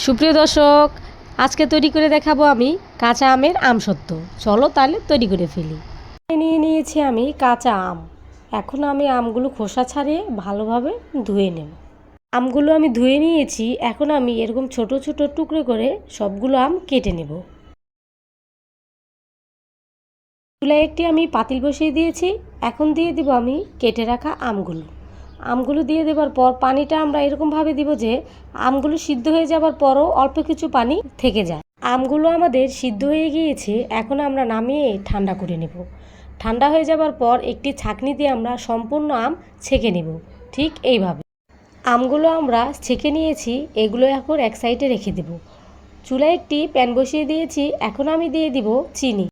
সুপ্রিয় দর্শক, আজকে তৈরি করে দেখাবো আমি কাঁচা আমের আমসত্ত্ব। চলো তাহলে তৈরি করে ফেলি। নিয়ে নিয়েছি আমি কাঁচা আম। এখন আমি আমগুলো খোসা ছাড়িয়ে ভালোভাবে ধুয়ে নেব। আমগুলো আমি ধুয়ে নিয়েছি। এখন আমি এরকম ছোট ছোট টুকরো করে সবগুলো আম কেটে নেব। চুলায় একটি আমি পাতিল বসিয়ে দিয়েছি। এখন দিয়ে দিব আমি কেটে রাখা আমগুলো দিয়ে দেওয়ার পর পানিটা আমরা এরকমভাবে দিব যে আমগুলো সিদ্ধ হয়ে যাবার পরও অল্প কিছু পানি থেকে যায়। আমগুলো আমাদের সিদ্ধ হয়ে গিয়েছে। এখন আমরা নামিয়ে ঠান্ডা করে নেব। ঠান্ডা হয়ে যাবার পর একটি ছাঁকনি দিয়ে আমরা সম্পূর্ণ আম ছেঁকে নেব। ঠিক এইভাবে আমগুলো আমরা ছেঁকে নিয়েছি। এগুলো এখন এক সাইডে রেখে দেব। চুলায় একটি প্যান বসিয়ে দিয়েছি। এখন আমি দিয়ে দিব চিনি।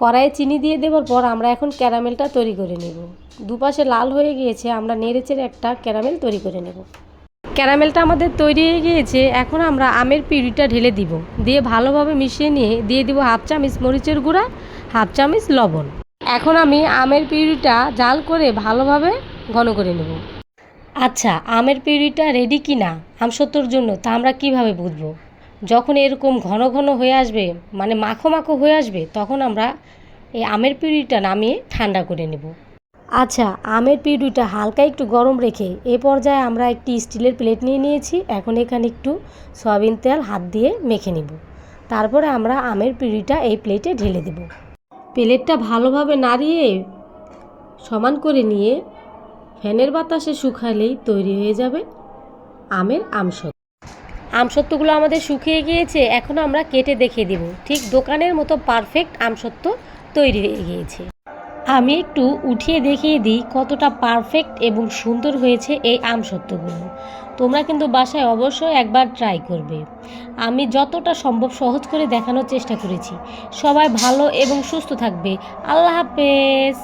কড়াইয়ে চিনি দিয়ে দেওয়ার পর আমরা এখন ক্যারামেলটা তৈরি করে নেব। দুপাশে লাল হয়ে গিয়েছে, আমরা নেড়েচেড়ে একটা ক্যারামেল তৈরি করে নেব। ক্যারামেলটা আমাদের তৈরি হয়ে গিয়েছে। এখন আমরা আমের পিউরিটা ঢেলে দিব। দিয়ে ভালোভাবে মিশিয়ে নিয়ে দিয়ে দিব হাফ চামচ মরিচের গুঁড়া, হাফ চামচ লবণ। এখন আমি আমের পিউরিটা জাল করে ভালোভাবে ঘন করে নেব। আচ্ছা, আমের পিউরিটা রেডি কি না আমসত্ত্বর জন্য তা আমরা কিভাবে বুঝবো? যখন এরকম ঘন ঘন হয়ে আসবে, মানে মাখো মাখো হয়ে আসবে, তখন আমরা এই আমের পিউরিটা নামিয়ে ঠান্ডা করে নেব। আচ্ছা, আমের পিউরিটা হালকা একটু গরম রেখে এ পর্যায়ে আমরা একটি স্টিলের প্লেট নিয়ে নিয়েছি। এখন এখানে একটু সয়াবিন তেল হাত দিয়ে মেখে নেব। তারপরে আমরা আমের পিউরিটা এই প্লেটে ঢেলে দেব। প্লেটটা ভালোভাবে নাড়িয়ে সমান করে নিয়ে ফ্যানের বাতাসে শুকালেই তৈরি হয়ে যাবে আমের আমসত্ত্ব। আমসত্ত্বগুলো আমাদের শুকিয়ে গিয়েছে। এখন আমরা কেটে দেখিয়ে দেব। ঠিক দোকানের মতো পারফেক্ট আমসত্ত্ব তৈরি হয়ে গিয়েছে। আমি একটু উঠিয়ে দেখিয়ে দিই কতটা পারফেক্ট এবং সুন্দর হয়েছে এই আমসত্ত্বগুলো। তোমরা কিন্তু বাসায় অবশ্যই একবার ট্রাই করবে। আমি যতটা সম্ভব সহজ করে দেখানোর চেষ্টা করেছি। সবাই ভালো এবং সুস্থ থাকবে। আল্লাহ হাফেজ।